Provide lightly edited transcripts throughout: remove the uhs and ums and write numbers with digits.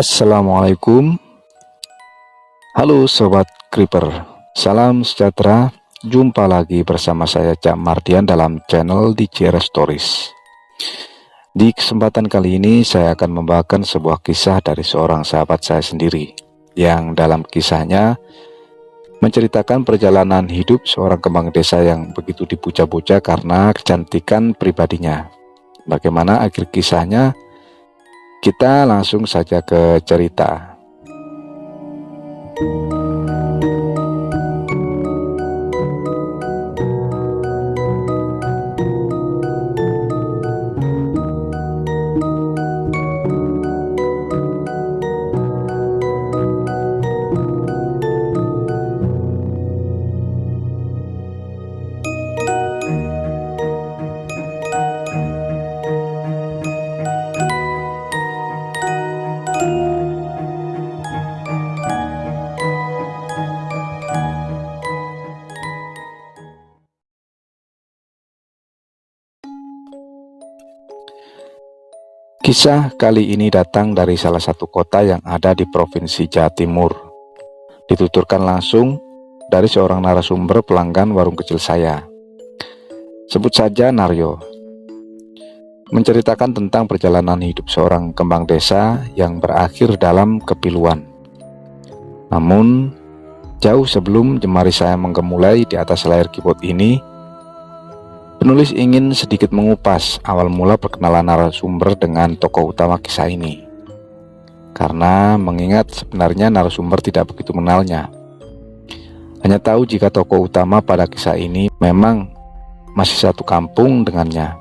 Assalamualaikum. Halo Sobat Creeper, salam sejahtera. Jumpa lagi bersama saya Cak Mardian dalam channel DJR Stories. Di kesempatan kali ini saya akan membawakan sebuah kisah dari seorang sahabat saya sendiri, yang dalam kisahnya menceritakan perjalanan hidup seorang kembang desa yang begitu dipuja-puja karena kecantikan pribadinya. Bagaimana akhir kisahnya? Kita langsung saja ke cerita. Kisah kali ini datang dari salah satu kota yang ada di Provinsi Jawa Timur. Dituturkan langsung dari seorang narasumber pelanggan warung kecil saya. Sebut saja Naryo. Menceritakan tentang perjalanan hidup seorang kembang desa yang berakhir dalam kepiluan. Namun, jauh sebelum jemari saya menggemulai di atas layar keyboard ini, penulis ingin sedikit mengupas awal mula perkenalan narasumber dengan tokoh utama kisah ini. Karena mengingat sebenarnya narasumber tidak begitu mengenalnya. Hanya tahu jika tokoh utama pada kisah ini memang masih satu kampung dengannya.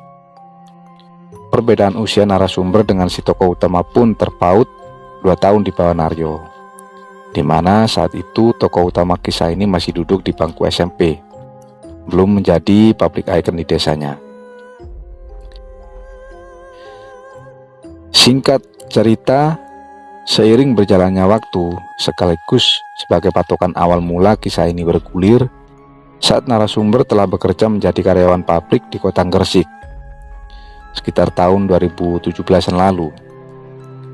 Perbedaan usia narasumber dengan si tokoh utama pun terpaut 2 tahun di bawah Naryo, dimana saat itu tokoh utama kisah ini masih duduk di bangku SMP, belum menjadi public icon di desanya. Singkat cerita, seiring berjalannya waktu, sekaligus sebagai patokan awal mula kisah ini bergulir, saat narasumber telah bekerja menjadi karyawan pabrik di kota Gresik, sekitar tahun 2017-an lalu.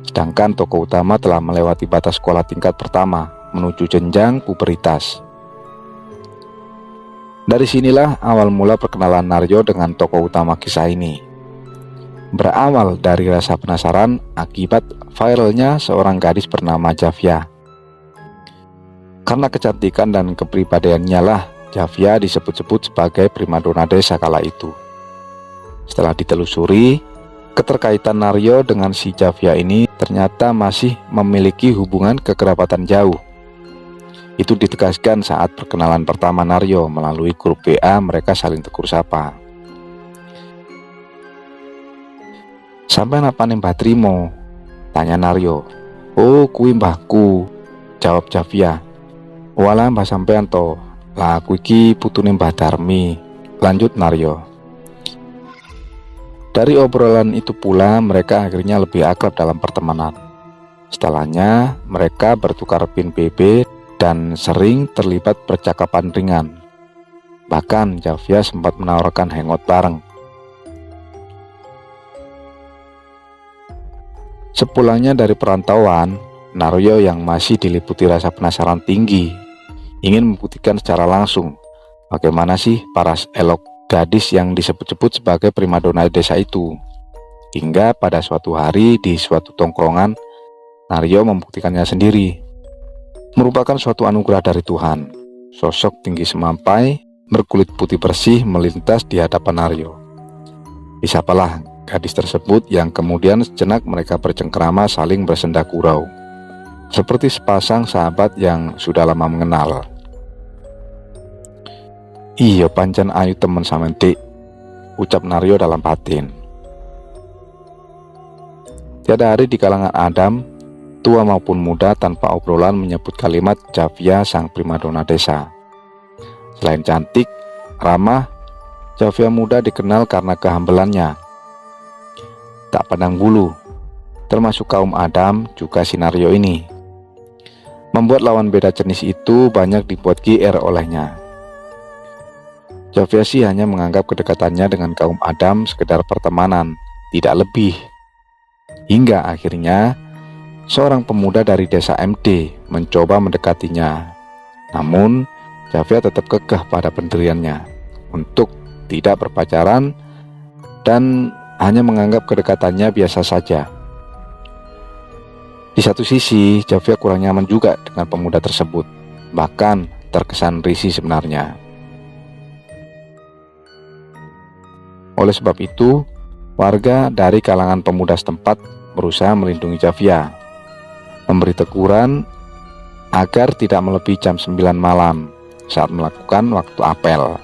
Sedangkan tokoh utama telah melewati batas sekolah tingkat pertama menuju jenjang puberitas. Dari sinilah awal mula perkenalan Naryo dengan tokoh utama kisah ini. Berawal dari rasa penasaran akibat viralnya seorang gadis bernama Javia. Karena kecantikan dan kepribadiannya lah Javia disebut-sebut sebagai primadona desa kala itu. Setelah ditelusuri, keterkaitan Naryo dengan si Javia ini ternyata masih memiliki hubungan kekerabatan jauh. Itu ditegaskan saat perkenalan pertama Naryo melalui grup WA mereka saling tegur sapa. "Sampai napa nih Mbah Trimo?" tanya Naryo. "Oh, kui mbahku," jawab Javia. "Walah mbah sampean to, lah aku iki putune Mbah Darmi," lanjut Naryo. Dari obrolan itu pula mereka akhirnya lebih akrab dalam pertemanan. Setelahnya mereka bertukar pin BB dan sering terlibat percakapan ringan. Bahkan Javia sempat menawarkan hangout bareng. Sepulangnya dari perantauan, Naryo yang masih diliputi rasa penasaran tinggi ingin membuktikan secara langsung bagaimana sih paras elok gadis yang disebut-sebut sebagai primadona desa itu. Hingga pada suatu hari di suatu tongkrongan, Naryo membuktikannya sendiri. Merupakan suatu anugerah dari Tuhan. Sosok tinggi semampai, berkulit putih bersih melintas di hadapan Naryo. Disapalah gadis tersebut yang kemudian sejenak mereka bercengkrama saling bersenda gurau, seperti sepasang sahabat yang sudah lama mengenal. "Iya pancen ayu temen sampean dik," ucap Naryo dalam batin. Tiada hari di kalangan Adam, tua maupun muda, tanpa obrolan menyebut kalimat Javia sang primadona desa. Selain cantik, ramah, Javia muda dikenal karena kehambelannya. Tak pandang bulu, termasuk kaum Adam juga Naryo ini. Membuat lawan beda jenis itu banyak dibuat GR olehnya. Javia sih hanya menganggap kedekatannya dengan kaum Adam sekedar pertemanan, tidak lebih. Hingga akhirnya Seorang pemuda dari desa MD mencoba mendekatinya. Namun, Javia tetap kekeh pada pendiriannya untuk tidak berpacaran dan hanya menganggap kedekatannya biasa saja. Di satu sisi, Javia kurang nyaman juga dengan pemuda tersebut, bahkan terkesan risih sebenarnya. Oleh sebab itu, warga dari kalangan pemuda setempat berusaha melindungi Javia, memberi teguran agar tidak melebihi jam 9 malam saat melakukan waktu apel.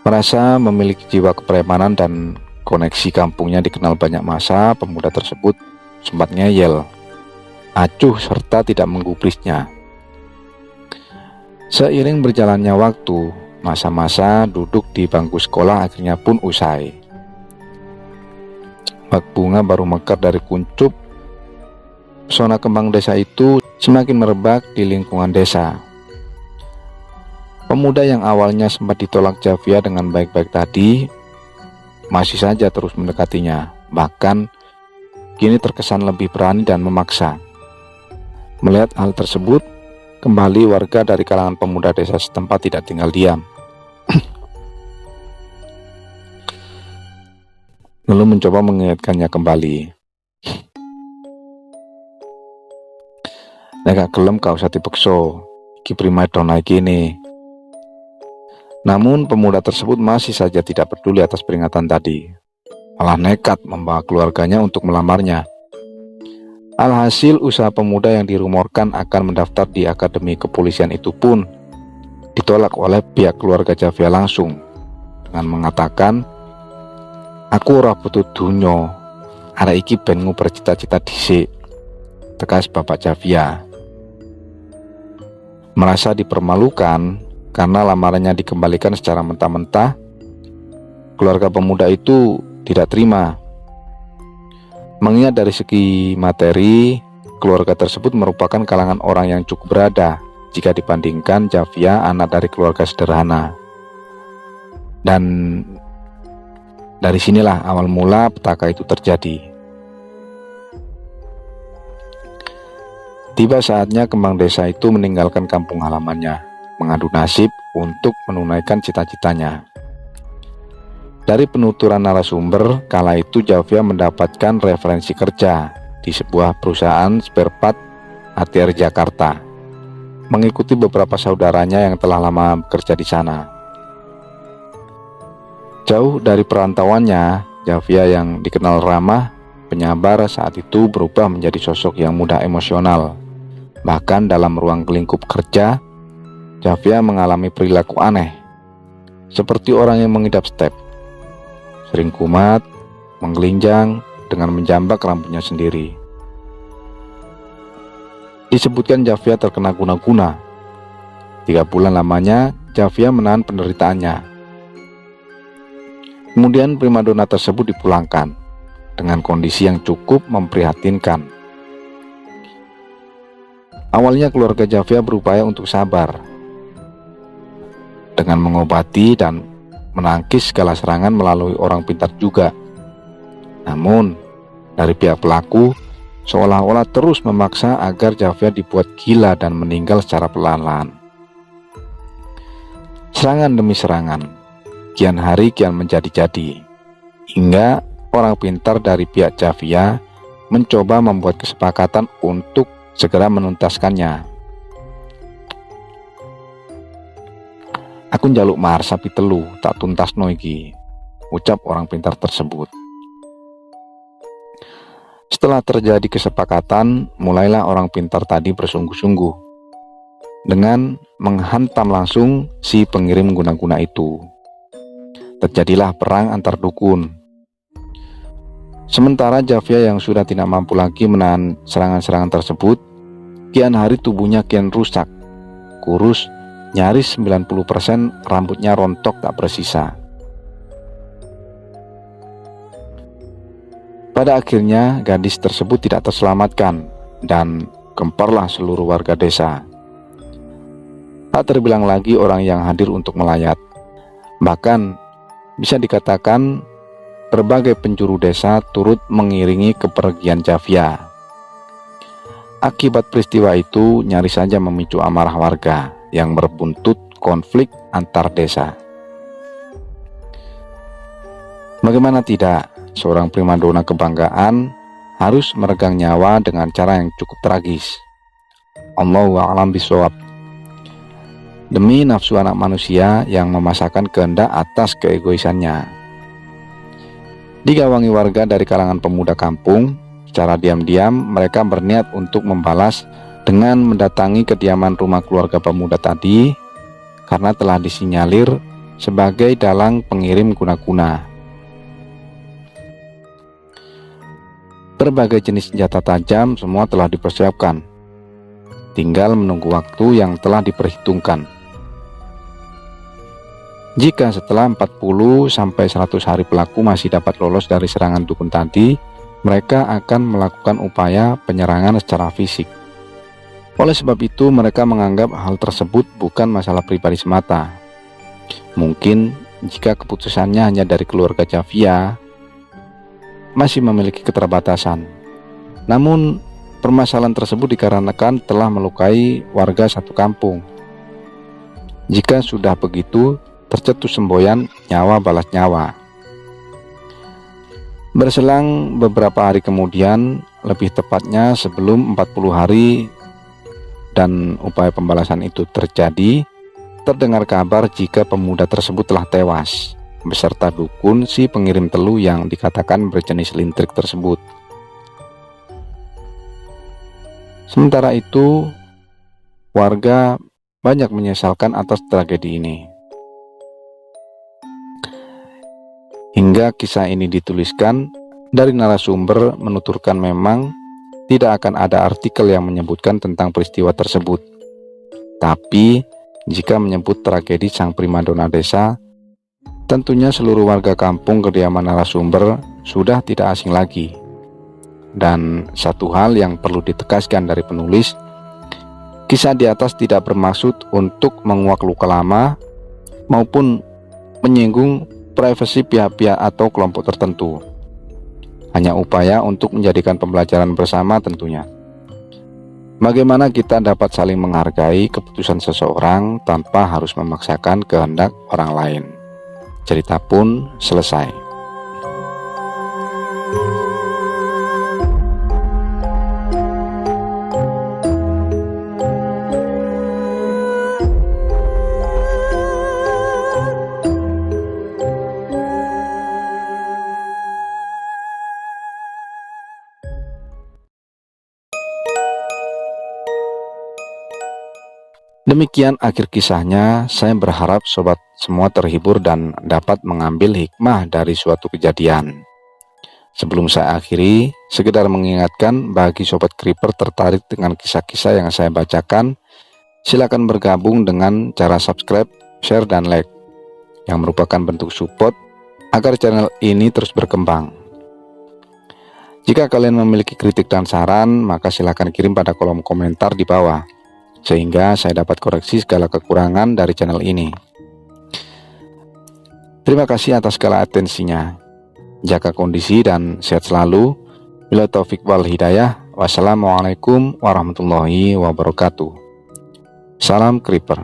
Merasa memiliki jiwa kepremanan dan koneksi kampungnya dikenal banyak massa, pemuda tersebut sempat ngeyel, acuh serta tidak menggubrisnya. Seiring berjalannya waktu, masa-masa duduk di bangku sekolah akhirnya pun usai. Bak bunga baru mekar dari kuncup. Pesona kembang desa itu semakin merebak di lingkungan desa. Pemuda yang awalnya sempat ditolak Javia dengan baik-baik tadi masih saja terus mendekatinya, bahkan kini terkesan lebih berani dan memaksa. Melihat hal tersebut, kembali warga dari kalangan pemuda desa setempat tidak tinggal diam, lalu mencoba mengingatkannya kembali. Nek gak gelem kau usah dipeksa, iki primadona iki nih. Namun pemuda tersebut masih saja tidak peduli atas peringatan tadi, malah nekat membawa keluarganya untuk melamarnya. Alhasil usaha pemuda yang dirumorkan akan mendaftar di akademi kepolisian itu pun ditolak oleh pihak keluarga Javia langsung dengan mengatakan, "Aku ora butuh dunyo, arek iki ben nguber cita-cita dhisik," tegas bapak Javia. Merasa dipermalukan karena lamarannya dikembalikan secara mentah-mentah, keluarga pemuda itu tidak terima. Mengingat dari segi materi, keluarga tersebut merupakan kalangan orang yang cukup berada jika dibandingkan Javia, anak dari keluarga sederhana. Dan dari sinilah awal mula petaka itu terjadi. Tiba saatnya kembang desa itu meninggalkan kampung halamannya, mengadu nasib untuk menunaikan cita-citanya. Dari penuturan narasumber, kala itu Javia mendapatkan referensi kerja di sebuah perusahaan spare part ATR Jakarta, mengikuti beberapa saudaranya yang telah lama bekerja di sana. Jauh dari perantauannya, Javia yang dikenal ramah, penyabar saat itu berubah menjadi sosok yang mudah emosional. Bahkan dalam ruang lingkup kerja, Javia mengalami perilaku aneh, seperti orang yang mengidap step. Sering kumat, menggelinjang, dengan menjambak rambutnya sendiri. Disebutkan Javia terkena guna-guna. 3 bulan lamanya, Javia menahan penderitaannya. Kemudian primadona tersebut dipulangkan, dengan kondisi yang cukup memprihatinkan. Awalnya keluarga Javia berupaya untuk sabar, dengan mengobati dan menangkis segala serangan melalui orang pintar juga. Namun, dari pihak pelaku seolah-olah terus memaksa agar Javia dibuat gila dan meninggal secara pelan-pelan. Serangan demi serangan, kian hari kian menjadi-jadi, hingga orang pintar dari pihak Javia mencoba membuat kesepakatan untuk segera menuntaskannya. "Aku njaluk mahar sapi telu, tak tuntasno iki," ucap orang pintar tersebut. Setelah terjadi kesepakatan, mulailah orang pintar tadi bersungguh-sungguh dengan menghantam langsung si pengirim guna-guna itu. Terjadilah perang antar dukun. Sementara Javia yang sudah tidak mampu lagi menahan serangan-serangan tersebut, kian hari tubuhnya kian rusak, kurus, nyaris 90% rambutnya rontok tak bersisa. Pada akhirnya gadis tersebut tidak terselamatkan dan gemparlah seluruh warga desa. Tak terbilang lagi orang yang hadir untuk melayat. Bahkan bisa dikatakan berbagai penjuru desa turut mengiringi kepergian Javia. Akibat peristiwa itu nyaris saja memicu amarah warga yang berbuntut konflik antar desa. Bagaimana tidak, seorang primadona kebanggaan harus meregang nyawa dengan cara yang cukup tragis. Allahu a'lam bishawab. Demi nafsu anak manusia yang memasakkan kehendak atas keegoisannya. Digawangi warga dari kalangan pemuda kampung, secara diam-diam mereka berniat untuk membalas dengan mendatangi kediaman rumah keluarga pemuda tadi karena telah disinyalir sebagai dalang pengirim guna-guna. Berbagai jenis senjata tajam semua telah dipersiapkan. Tinggal menunggu waktu yang telah diperhitungkan. Jika setelah 40-100 hari pelaku masih dapat lolos dari serangan dukun tadi, mereka akan melakukan upaya penyerangan secara fisik. Oleh sebab itu, mereka menganggap hal tersebut bukan masalah pribadi semata. Mungkin jika keputusannya hanya dari keluarga Javia, masih memiliki keterbatasan. Namun, permasalahan tersebut dikarenakan telah melukai warga satu kampung. Jika sudah begitu, tercetus semboyan nyawa balas nyawa. Berselang beberapa hari kemudian, lebih tepatnya sebelum 40 hari dan upaya pembalasan itu terjadi, terdengar kabar jika pemuda tersebut telah tewas beserta dukun si pengirim telu yang dikatakan berjenis lintrik tersebut. Sementara itu, warga banyak menyesalkan atas tragedi ini. Hingga kisah ini dituliskan, dari narasumber menuturkan memang tidak akan ada artikel yang menyebutkan tentang peristiwa tersebut. Tapi, jika menyebut tragedi sang primadona desa, tentunya seluruh warga kampung kediaman narasumber sudah tidak asing lagi. Dan satu hal yang perlu ditegaskan dari penulis, kisah di atas tidak bermaksud untuk menguak luka lama maupun menyinggung privasi pihak-pihak atau kelompok tertentu. Hanya upaya untuk menjadikan pembelajaran bersama tentunya. Bagaimana kita dapat saling menghargai keputusan seseorang tanpa harus memaksakan kehendak orang lain. Cerita pun selesai. Demikian akhir kisahnya. Saya berharap sobat semua terhibur dan dapat mengambil hikmah dari suatu kejadian. Sebelum saya akhiri, sekedar mengingatkan bagi sobat Creeper tertarik dengan kisah-kisah yang saya bacakan, silakan bergabung dengan cara subscribe, share, dan like, yang merupakan bentuk support agar channel ini terus berkembang. Jika kalian memiliki kritik dan saran, maka silakan kirim pada kolom komentar di bawah, sehingga saya dapat koreksi segala kekurangan dari channel ini. Terima kasih atas segala atensinya. Jaga kondisi dan sehat selalu. Bila taufik wal hidayah. Wassalamualaikum warahmatullahi wabarakatuh. Salam Creeper.